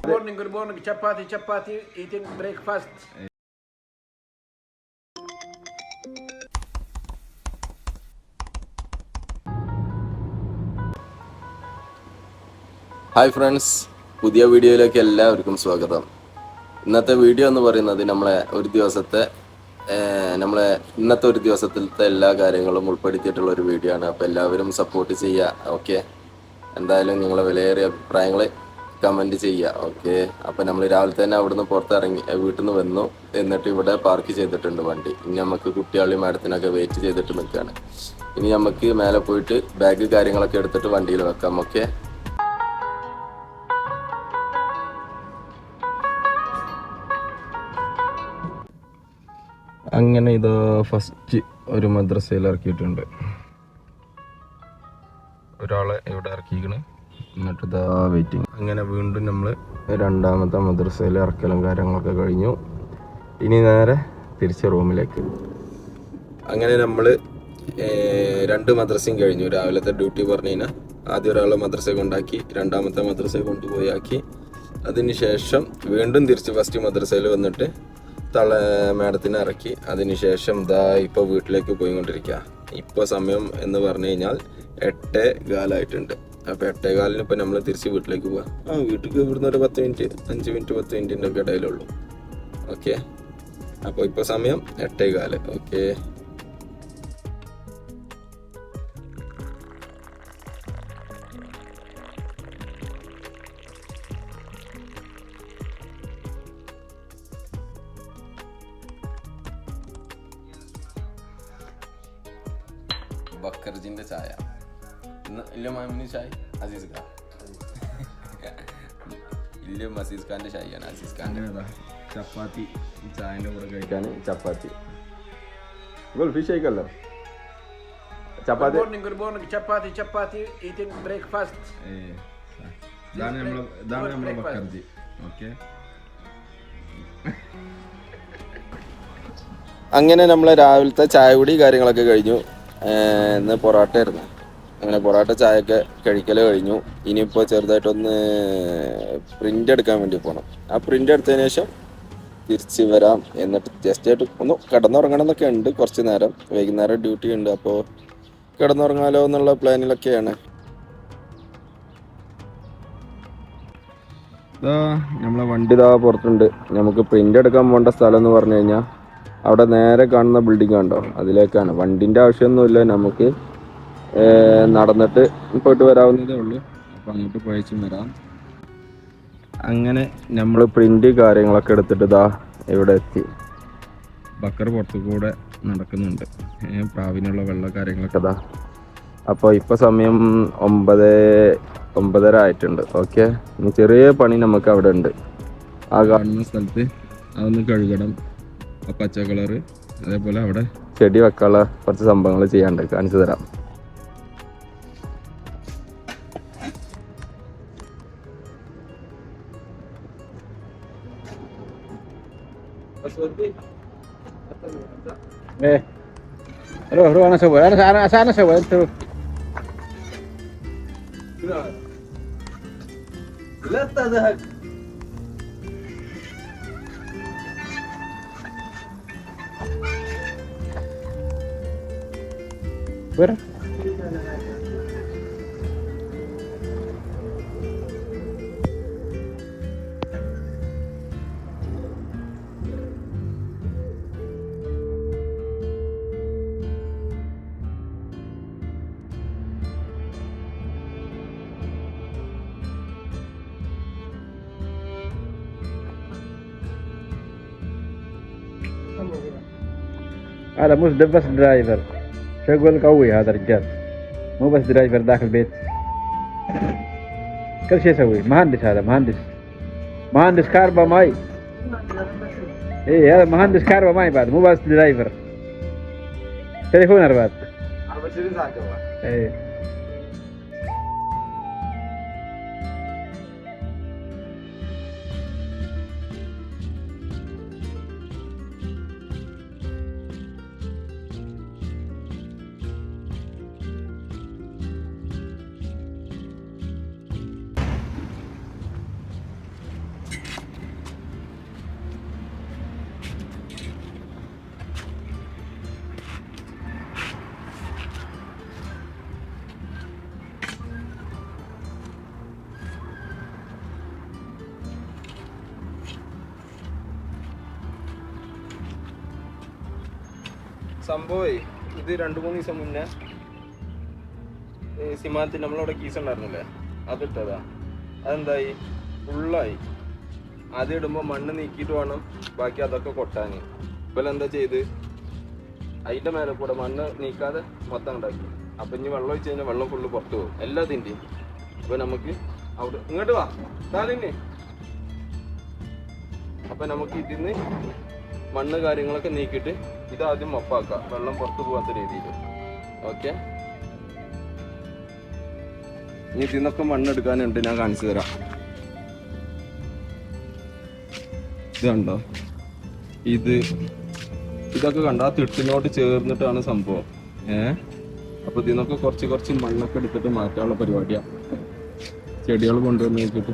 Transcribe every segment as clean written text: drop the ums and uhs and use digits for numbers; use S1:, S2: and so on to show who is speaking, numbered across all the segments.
S1: Good morning, chapati, eating breakfast.
S2: Hi friends, പുതിയ വീഡിയോയിലേക്ക് എല്ലാവർക്കും സ്വാഗതം. ഇന്നത്തെ വീഡിയോ എന്ന് പറയുന്നത് ഇന്നത്തെ ഒരു ദിവസത്തിലത്തെ എല്ലാ കാര്യങ്ങളും ഉൾപ്പെടുത്തിയിട്ടുള്ള ഒരു വീഡിയോ ആണ്. അപ്പോൾ എല്ലാവരും സപ്പോർട്ട് ചെയ്യുക. ഓക്കെ, എന്തായാലും നിങ്ങളെ വിലയേറിയ അഭിപ്രായങ്ങൾ കമൻറ്റ് ചെയ്യുക. ഓക്കെ, അപ്പോൾ നമ്മൾ രാവിലെ തന്നെ അവിടുന്ന് പുറത്തിറങ്ങി വീട്ടിൽ നിന്ന് വന്നു. എന്നിട്ട് ഇവിടെ പാർക്ക് ചെയ്തിട്ടുണ്ട് വണ്ടി. ഇനി നമുക്ക് കുട്ടികളെയും മാഡത്തിനൊക്കെ വെയിറ്റ് ചെയ്തിട്ട് നിൽക്കുകയാണ്. ഇനി നമുക്ക് മേലെ പോയിട്ട് ബാഗ് കാര്യങ്ങളൊക്കെ എടുത്തിട്ട് വണ്ടിയിൽ വെക്കാം. ഓക്കെ, അങ്ങനെ ഇത് ഫസ്റ്റ് ഒരു മദ്രസയിൽ ഇറക്കിയിട്ടുണ്ട്. ഒരാളെ ഇവിടെ ഇറക്കിയിരിക്കണ്, എന്നിട്ട് ഇതാ വെയിറ്റിംഗ്. അങ്ങനെ വീണ്ടും നമ്മൾ രണ്ടാമത്തെ മദ്രസയിൽ ഇറക്കലും കാര്യങ്ങളൊക്കെ കഴിഞ്ഞു. ഇനി നേരെ തിരിച്ച് റൂമിലേക്ക്. അങ്ങനെ നമ്മൾ രണ്ട് മദ്രസയും കഴിഞ്ഞു. രാവിലത്തെ ഡ്യൂട്ടി പറഞ്ഞു കഴിഞ്ഞാൽ ആദ്യം ഒരാളെ മദ്രസയെ കൊണ്ടാക്കി, രണ്ടാമത്തെ മദ്രസയെ കൊണ്ടുപോയി ആക്കി. അതിന് ശേഷം വീണ്ടും തിരിച്ച് ഫസ്റ്റ് മദ്രസയിൽ വന്നിട്ട് മാഡത്തിനെ ഇറക്കി. അതിനുശേഷം ഇതാ ഇപ്പോൾ വീട്ടിലേക്ക് പോയിക്കൊണ്ടിരിക്കുക. ഇപ്പോൾ സമയം എന്ന് പറഞ്ഞു കഴിഞ്ഞാൽ 8:15. അപ്പോൾ 8:15 ഇപ്പോൾ നമ്മൾ തിരിച്ച് വീട്ടിലേക്ക് പോവാം. വീട്ടിലേക്ക് ഇവിടുന്ന് ഒരു 10 മിനിറ്റ്, 5 മിനിറ്റ് 10 മിനിറ്റിൻ്റെ ഒക്കെ ഇടയിലുള്ളൂ. ഓക്കെ, അപ്പോൾ ഇപ്പോൾ സമയം 8:15. ഓക്കെ, ബക്കർജിന്റെ ചായ ഇല്ല, മാമിന് ചായ അസീസ് ഖാൻ ഇല്ല, അസീസ് ഖാന്റെ ചായയാണ്. അസീസ് ഖാൻ്റെ ചപ്പാത്തി ചായൻ്റെ കൂടെ കഴിക്കാൻ. ചപ്പാത്തി ഫിഷ് കഴിക്കല്ലോ. ചപ്പാത്തി.
S1: Good morning, chapati, eating breakfast.
S2: ഇതാണ് നമ്മളെ ബക്കർജി. ഓക്കെ, അങ്ങനെ നമ്മളെ രാവിലത്തെ ചായ കുടി കാര്യങ്ങളൊക്കെ കഴിഞ്ഞു. ഇന്ന് പൊറോട്ട ആയിരുന്നു. അങ്ങനെ പൊറോട്ട ചായയൊക്കെ കഴിക്കൽ കഴിഞ്ഞു. ഇനിയിപ്പോൾ ചെറുതായിട്ടൊന്ന് പ്രിൻ്റ് എടുക്കാൻ വേണ്ടി പോകണം. ആ പ്രിൻ്റ് എടുത്തതിന് ശേഷം തിരിച്ച് വരാം. എന്നിട്ട് ജസ്റ്റ് ആയിട്ട് ഒന്ന് കിടന്നുറങ്ങണം എന്നൊക്കെ ഉണ്ട്. കുറച്ച് നേരം വൈകുന്നേരം ഡ്യൂട്ടി ഉണ്ട്, അപ്പോൾ കിടന്നുറങ്ങാലോ എന്നുള്ള പ്ലാനിലൊക്കെയാണ്. നമ്മളെ വണ്ടി ഇതാ പുറത്തുണ്ട്. നമുക്ക് പ്രിൻ്റ് എടുക്കാൻ പോകേണ്ട സ്ഥലം എന്ന് പറഞ്ഞു കഴിഞ്ഞാൽ അവിടെ നേരെ കാണുന്ന ബിൽഡിംഗ് കണ്ടോ, അതിലേക്കാണ്. വണ്ടിൻ്റെ ആവശ്യമൊന്നുമില്ല, നമുക്ക് നടന്നിട്ട് പോയിട്ട് വരാവുന്നതേ ഉള്ളൂ. അപ്പോൾ അങ്ങോട്ട് പോയച്ചും വരാം. അങ്ങനെ നമ്മൾ പ്രിൻ്റ് കാര്യങ്ങളൊക്കെ എടുത്തിട്ട് ഇതാ ഇവിടെ എത്തി. ബക്കർ പുറത്തു കൂടെ നടക്കുന്നുണ്ട്, പ്രാവിനുള്ള വെള്ള കാര്യങ്ങളൊക്കെ ഇതാ. അപ്പോൾ ഇപ്പോൾ സമയം 9:30 ആയിട്ടുണ്ട്. ഓക്കെ, ചെറിയ പണി നമുക്ക് അവിടെ ഉണ്ട്. ആ കാണുന്ന സ്ഥലത്ത് അതൊന്ന് കഴുകണം. പച്ച കളറ്, അതേപോലെ അവിടെ ചെടി വെക്കാനുള്ള കുറച്ച് സംഭവങ്ങൾ ചെയ്യാണ്ട് കാണിച്ചു തരാം.
S1: روح انا اسوي انا اسوي انت لا تذهب. Where? هذا مش بس درايفر، شغل قوي هذا الرجال، مو بس درايفر داخل البيت، كل شيء يسوي. مهندس، هذا مهندس كهرباء ماي. ايه هذا مهندس كهرباء ماي بعد، مو بس درايفر. تليفون بعد. ايه
S2: സംഭവേ ഇത് 2-3 ദിവസം മുന്നേ സിമാനത്തിൽ നമ്മളവിടെ കീസ് ഉണ്ടായിരുന്നില്ലേ, അതിട്ടതാ. അതെന്തായി, ഫുള്ളായി. ആദ്യം ഇടുമ്പോൾ മണ്ണ് നീക്കിയിട്ട് വേണം ബാക്കി അതൊക്കെ കൊട്ടാൻ. ഇപ്പോൾ എന്താ ചെയ്ത് അതിൻ്റെ മേലെ കൂടെ മണ്ണ് നീക്കാതെ മൊത്തം ഉണ്ടാക്കി. അപ്പം ഇനി വെള്ളം ഒഴിച്ച് കഴിഞ്ഞാൽ വെള്ളം ഫുള്ള് പുറത്ത് പോകും എല്ലാത്തിൻ്റെയും. അപ്പോൾ നമുക്ക് അവിടെ ഇങ്ങോട്ട് വാ താലിന്നെ. അപ്പം നമുക്ക് ഇതിന്ന് മണ്ണ് കാര്യങ്ങളൊക്കെ നീക്കിയിട്ട് ഇതാദ്യം മൊപ്പാക്കാം, വെള്ളം പുറത്ത് പോകാത്ത രീതിയിൽ. ഓക്കെ, ഇനി ഇതിന്നൊക്കെ മണ്ണെടുക്കാനുണ്ട്, ഞാൻ കാണിച്ചു തരാം. ഇതുണ്ടോ, ഇതൊക്കെ കണ്ടോ, ആ തിട്ടിനോട് ചേർന്നിട്ടാണ് സംഭവം. അപ്പൊ ഇതിന്നൊക്കെ കുറച്ച് മണ്ണൊക്കെ എടുത്തിട്ട് മാറ്റാനുള്ള പരിപാടിയാണ്. ചെടികൾ കൊണ്ടുവന്ന് വെച്ചിട്ട്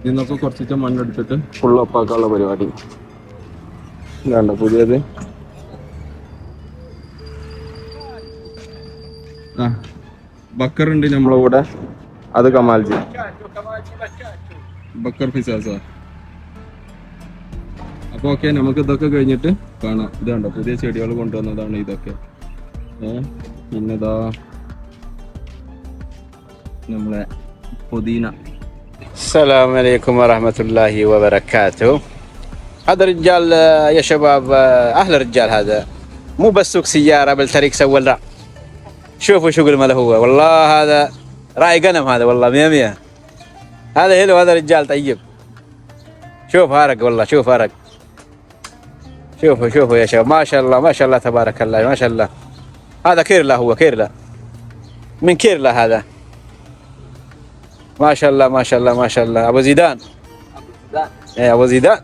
S2: ഇതിന്നൊക്കെ കുറച്ച് മണ്ണെടുത്തിട്ട് ഫുൾ ഒപ്പാക്കാനുള്ള പരിപാടി. ഇതാണ്ടോ പുതിയത്. ബക്കറുണ്ട് നമ്മളെ കൂടെ, അത് കമാൽജി ബക്കർ ഫിസാസ. അപ്പൊ ഓക്കെ, നമുക്ക് ഇതൊക്കെ കഴിഞ്ഞിട്ട് കാണാം. ഇതാണ്ടോ പുതിയ ചെടികൾ കൊണ്ടുവന്നതാണ് ഇതൊക്കെ. പിന്നെതാ നമ്മളെ പുതിന.
S1: السلام عليكم ورحمة الله وبركاته. هذا الرجال يا شباب أهل الرجال، هذا مو بس سوق سيارة بالطريق سوى الرع. شوفوا شغل ما له هو، والله هذا راعي غنم، هذا والله 100. هذا حلو، هذا رجال طيب. شوف هارق والله، شوف هارق. شوفوا يا شباب، ما شاء الله ما شاء الله تبارك الله ما شاء الله. هذا كيرلا، هو كيرلا، من كيرلا هذا. ما شاء الله ما شاء الله ما شاء الله. ابو زيدان، ايه ابو زيدان،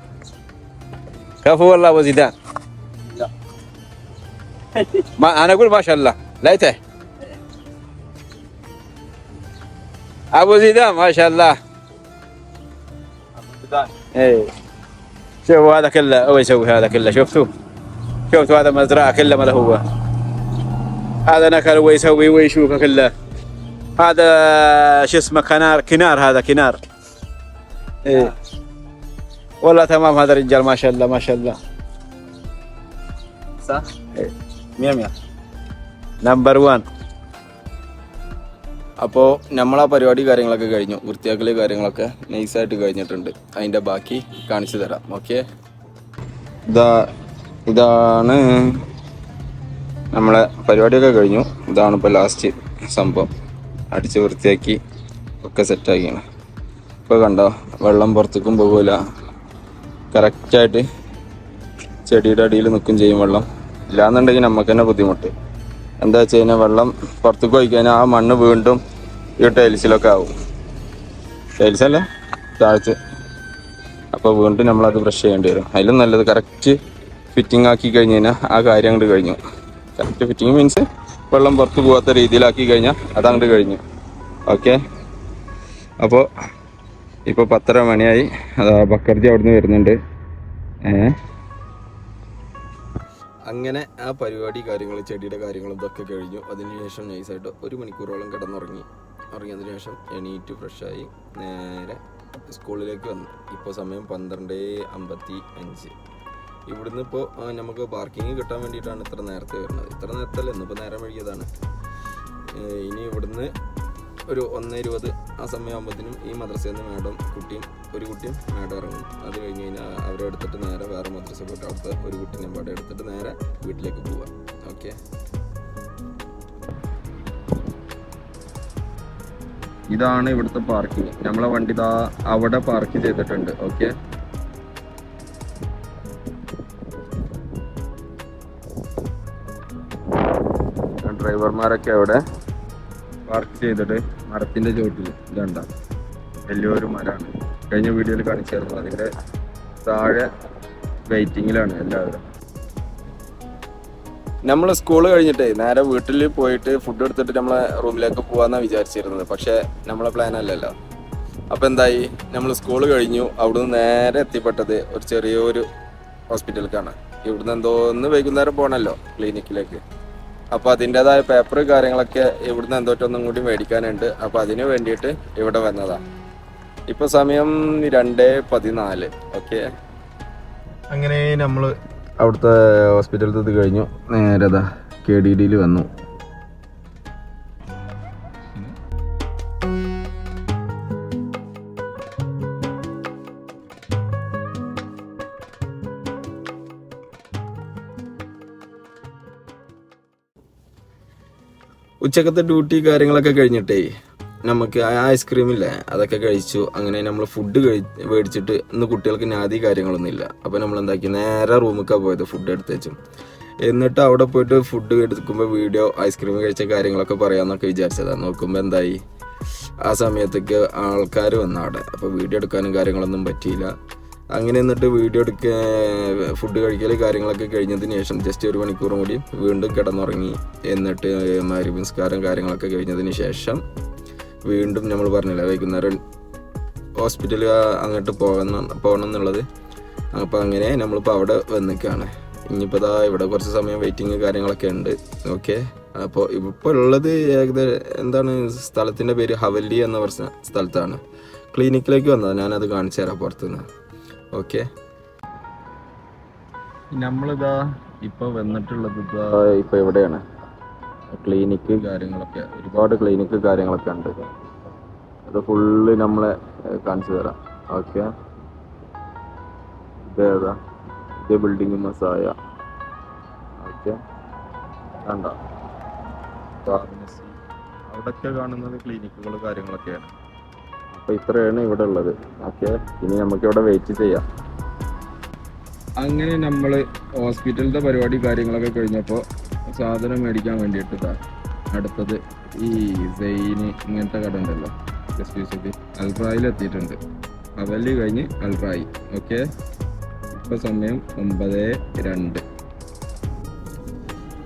S1: كفو والله ابو زيدان. ما انا اقول ما شاء الله، ليته ابو زيدان ما شاء الله. ايه شوفوا هذا كله هو يسوي، هذا كله شفتوا هذا مزرعه كله ما له هو. هذا نكل ويسوي ويشوفه كله. هذا شو اسمه كنار، هذا كنار. ايه والله تمام، هذا الرجال ما شاء الله ما شاء الله. صح؟ ايه 100 نمبر 1.
S2: അപ്പോൾ നമ്മളാ പരിപാടി കാര്യങ്ങളൊക്കെ കഴിഞ്ഞു, വൃത്തിയാക്കൽ കാര്യങ്ങളൊക്കെ നൈസായിട്ട് കഴിഞ്ഞിട്ടുണ്ട്. അതിൻ്റെ ബാക്കി കാണിച്ചു തരാം. ഓക്കെ, ഇതാണ് നമ്മളെ പരിപാടിയൊക്കെ കഴിഞ്ഞു. ഇതാണ് ഇപ്പോൾ ലാസ്റ്റ് സംഭവം. അടിച്ച് വൃത്തിയാക്കി ഒക്കെ സെറ്റാക്കിയാണ്. ഇപ്പോൾ കണ്ടോ, വെള്ളം പുറത്തേക്കും പോകില്ല, കറക്റ്റായിട്ട് ചെടിയുടെ അടിയിൽ നിൽക്കും ചെയ്യും വെള്ളം. ഇല്ലാന്നുണ്ടെങ്കിൽ നമുക്ക് തന്നെ ബുദ്ധിമുട്ട്. എന്താ വെച്ച് കഴിഞ്ഞാൽ വെള്ളം പുറത്തേക്ക് പോയി കഴിഞ്ഞാൽ ആ മണ്ണ് വീണ്ടും ഈ ടൈൽസിലൊക്കെ ആവും. ടൈൽസല്ല, താഴ്ത്ത്. അപ്പോൾ വീണ്ടും നമ്മളത് ബ്രഷ് ചെയ്യേണ്ടി വരും. അതിലും നല്ലത് കറക്റ്റ് ഫിറ്റിംഗ് ആക്കി കഴിഞ്ഞ് കഴിഞ്ഞാൽ ആ കാര്യം അങ്ങോട്ട് കഴിഞ്ഞു. കറക്റ്റ് ഫിറ്റിംഗ് മീൻസ് വെള്ളം പുറത്ത് പോകാത്ത രീതിയിലാക്കി കഴിഞ്ഞാൽ അതങ്ങോട്ട് കഴിഞ്ഞു. ഓക്കെ, അപ്പോൾ ഇപ്പോൾ 10:30 മണിയായി. അതാ ബക്കർജി അവിടെ നിന്ന് വരുന്നുണ്ട്. അങ്ങനെ ആ പരിപാടി കാര്യങ്ങൾ, ചെടിയുടെ കാര്യങ്ങളും ഇതൊക്കെ കഴിഞ്ഞു. അതിനുശേഷം നൈസായിട്ട് 1 മണിക്കൂറോളം ഉറങ്ങിയതിനു ശേഷം എണീറ്റ് ഫ്രഷായി നേരെ സ്കൂളിലേക്ക് വന്നു. ഇപ്പോൾ സമയം 12:55. ഇവിടുന്ന് ഇപ്പോൾ നമുക്ക് പാർക്കിംഗ് കിട്ടാൻ വേണ്ടിയിട്ടാണ് ഇത്ര നേരത്തെ വരുന്നത്. ഇത്ര നേരത്തല്ല, ഇന്നിപ്പോൾ നേരം വൈകിയതാണ്. ഇനി ഇവിടുന്ന് ഒരു 1:20 ആ സമയമാകുമ്പോഴത്തേനും ഈ മദ്രസയിൽ നിന്ന് ഒരു കുട്ടിയും മാഡം ഇറങ്ങും. അത് കഴിഞ്ഞ് കഴിഞ്ഞാൽ അവരെ എടുത്തിട്ട് നേരെ വേറെ മദ്രസ പോയിട്ട് അവിടുത്തെ ഒരു കുട്ടീനെ പാടെ എടുത്തിട്ട് നേരെ വീട്ടിലേക്ക് പോവാം. ഓക്കെ, ഇതാണ് ഇവിടുത്തെ പാർക്കിംഗ്. നമ്മളെ വണ്ടി അവിടെ പാർക്ക് ചെയ്തിട്ടുണ്ട്. ഓക്കെ, ഡ്രൈവർമാരൊക്കെ അവിടെ പാർക്ക് ചെയ്തിട്ട് മരത്തിൻ്റെ ചോട്ടിൽ ഇതുണ്ട വലിയൊരു മരമാണ്. കഴിഞ്ഞ വീഡിയോയിൽ കാണിച്ചായിരുന്നു. അതിൻ്റെ താഴെ വെയിറ്റിങ്ങിലാണ് എല്ലാവരും. നമ്മൾ സ്കൂൾ കഴിഞ്ഞിട്ടേ നേരെ വീട്ടിൽ പോയിട്ട് ഫുഡ് എടുത്തിട്ട് നമ്മളെ റൂമിലേക്ക് പോകാമെന്നാണ് വിചാരിച്ചിരുന്നത്. പക്ഷേ നമ്മളെ പ്ലാൻ അല്ലല്ലോ. അപ്പോൾ എന്തായി, നമ്മൾ സ്കൂൾ കഴിഞ്ഞു. അവിടുന്ന് നേരെ എത്തിപ്പെട്ടത് ഒരു ചെറിയൊരു ഹോസ്പിറ്റലിലേക്കാണ്. ഇവിടുന്ന് എന്തോന്ന് വൈകുന്നേരം പോകണമല്ലോ ക്ലിനിക്കിലേക്ക്. അപ്പോൾ അതിൻ്റെതായ പേപ്പർ കാര്യങ്ങളൊക്കെ ഇവിടുന്ന് എന്തോട്ടൊന്നും കൂടി മേടിക്കാനുണ്ട്. അപ്പോൾ അതിന് വേണ്ടിയിട്ട് ഇവിടെ വന്നതാണ്. ഇപ്പോൾ സമയം 2:14. ഓക്കെ, അങ്ങനെ നമ്മൾ അവിടുത്തെ ഹോസ്പിറ്റലിൽ ഇത് കഴിഞ്ഞു. നേരെ അതാ KDDയിൽ വന്നു. ഉച്ചക്കത്തെ ഡ്യൂട്ടി കാര്യങ്ങളൊക്കെ കഴിഞ്ഞിട്ടേ നമുക്ക് ഐസ്ക്രീമില്ലേ അതൊക്കെ കഴിച്ചു. അങ്ങനെ നമ്മൾ ഫുഡ് മേടിച്ചിട്ട് ഇന്ന് കുട്ടികൾക്ക് നാദി കാര്യങ്ങളൊന്നും ഇല്ല. അപ്പോൾ നമ്മൾ എന്താക്കി നേരെ റൂമിലേക്കാണ് പോയത് ഫുഡ് എടുത്ത് വെച്ചും. എന്നിട്ട് അവിടെ പോയിട്ട് ഫുഡ് എടുക്കുമ്പോൾ വീഡിയോ ഐസ്ക്രീം കഴിച്ച കാര്യങ്ങളൊക്കെ പറയാമെന്നൊക്കെ വിചാരിച്ചതാണ്. നോക്കുമ്പോൾ എന്തായി, ആ സമയത്തേക്ക് ആൾക്കാർ വന്ന അവിടെ. അപ്പോൾ വീഡിയോ എടുക്കാനും കാര്യങ്ങളൊന്നും പറ്റിയില്ല. അങ്ങനെ എന്നിട്ട് വീഡിയോ ഫുഡ് കഴിക്കൽ കാര്യങ്ങളൊക്കെ കഴിഞ്ഞതിന് ശേഷം ജസ്റ്റ് 1 മണിക്കൂറും കൂടി വീണ്ടും കിടന്നുറങ്ങി. എന്നിട്ട് മഗ്‌രിബ് നിസ്കാരം കാര്യങ്ങളൊക്കെ കഴിഞ്ഞതിന് ശേഷം വീണ്ടും നമ്മൾ പറഞ്ഞില്ല വൈകുന്നേരം ഹോസ്പിറ്റലിൽ അങ്ങോട്ട് പോകണം എന്നുള്ളത്. അപ്പോൾ അങ്ങനെ നമ്മളിപ്പോൾ അവിടെ വന്നിക്കാണ്. ഇനിയിപ്പോൾ ഇതാ ഇവിടെ കുറച്ച് സമയം വെയിറ്റിങ് കാര്യങ്ങളൊക്കെ ഉണ്ട്. ഓക്കെ, അപ്പോൾ ഇപ്പോൾ ഉള്ളത് എന്താണ് സ്ഥലത്തിൻ്റെ പേര് ഹവല്ലി എന്ന പറഞ്ഞ സ്ഥലത്താണ്. ക്ലിനിക്കിലേക്ക് വന്നത്, ഞാനത് കാണിച്ചു തരാം പുറത്തുനിന്ന്. ഓക്കെ, നമ്മളിതാ ഇപ്പോൾ വന്നിട്ടുള്ളത് ഇപ്പോൾ എവിടെയാണ് ക്ലിനിക്ക് കാര്യങ്ങളൊക്കെ, ഒരുപാട് ക്ലിനിക്ക് കാര്യങ്ങളൊക്കെ ഉണ്ട്. അത് ഫുള്ള് നമ്മളെ കാണിച്ചു തരാം. ഓക്കെ, ഇതേതാ ഇതേ ബിൽഡിംഗ് മസായ. ഓക്കെ, കണ്ട ഫാർമസി അവിടെയൊക്കെ കാണുന്നത് ക്ലിനിക്കുകൾ കാര്യങ്ങളൊക്കെയാണ്. അപ്പോൾ ഇത്രയാണ് ഇവിടെ ഉള്ളത്. ഓക്കെ, ഇനി നമുക്കിവിടെ വെയിറ്റ് ചെയ്യാം. അങ്ങനെ നമ്മൾ ഹോസ്പിറ്റലിൻ്റെ പരിപാടി കാര്യങ്ങളൊക്കെ കഴിഞ്ഞപ്പോൾ സാധനം മേടിക്കാൻ വേണ്ടിയിട്ട് അടുത്തത് ഈ സെയിന് ഇങ്ങനത്തെ കട ഉണ്ടല്ലോ, അൽറായിൽ എത്തിയിട്ടുണ്ട്. അവല്ലി കഴിഞ്ഞ് അൽറായി. ഓക്കെ, ഇപ്പോൾ സമയം 9:02.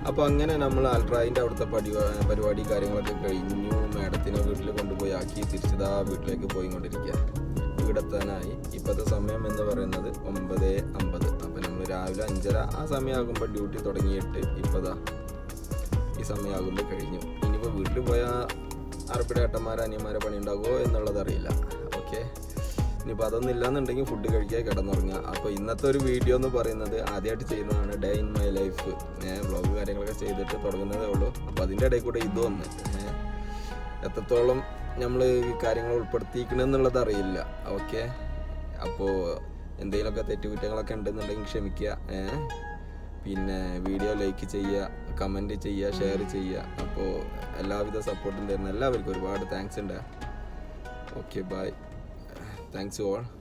S2: അപ്പോൾ അങ്ങനെ നമ്മൾ അൽറായിൻ്റെ അവിടുത്തെ പരിപാടി കാര്യങ്ങളൊക്കെ കഴിഞ്ഞു. മാഡത്തിനെ വീട്ടിൽ കൊണ്ടുപോയി ആക്കി തിരിച്ചതാ വീട്ടിലേക്ക് പോയിക്കൊണ്ടിരിക്കുക. വീടെത്താനായി. ഇപ്പോഴത്തെ സമയം എന്ന് പറയുന്നത് 9:50. അപ്പോൾ നമ്മൾ രാവിലെ 5:30 ആ സമയമാകുമ്പോൾ ഡ്യൂട്ടി തുടങ്ങിയിട്ട് ഇപ്പോൾ ഈ സമയമാകുമ്പോൾ കഴിഞ്ഞു. ഇനിയിപ്പോൾ വീട്ടിൽ പോയാൽ അറബിയുടെ ഏട്ടന്മാരെ അനിയന്മാരെ പണി ഉണ്ടാകുമോ എന്നുള്ളത് അറിയില്ല. ഓക്കെ, ഇനിയിപ്പോൾ അതൊന്നും ഇല്ലാന്നുണ്ടെങ്കിൽ ഫുഡ് കഴിക്കുക, കിടന്നുറങ്ങുക. അപ്പോൾ ഇന്നത്തെ ഒരു വീഡിയോ എന്ന് പറയുന്നത് ആദ്യമായിട്ട് ചെയ്യുന്നതാണ്. Day in my life. Vlog കാര്യങ്ങളൊക്കെ ചെയ്തിട്ട് തുടങ്ങുന്നതേ ഉള്ളൂ. അപ്പോൾ അതിൻ്റെ ഇടയിൽ കൂടെ ഇതൊന്ന് എത്രത്തോളം നമ്മൾ കാര്യങ്ങൾ ഉൾപ്പെടുത്തിയിരിക്കണമെന്നുള്ളത് അറിയില്ല. ഓക്കെ, അപ്പോൾ എന്തെങ്കിലുമൊക്കെ തെറ്റുകുറ്റങ്ങളൊക്കെ ഉണ്ടെന്നുണ്ടെങ്കിൽ ക്ഷമിക്കുക. പിന്നെ വീഡിയോ ലൈക്ക് ചെയ്യുക, കമൻറ്റ് ചെയ്യുക, ഷെയർ ചെയ്യുക. അപ്പോൾ എല്ലാവിധ സപ്പോർട്ടും തരുന്ന എല്ലാവർക്കും ഒരുപാട് താങ്ക്സ് ഉണ്ട്. Okay, bye. Thanks you all.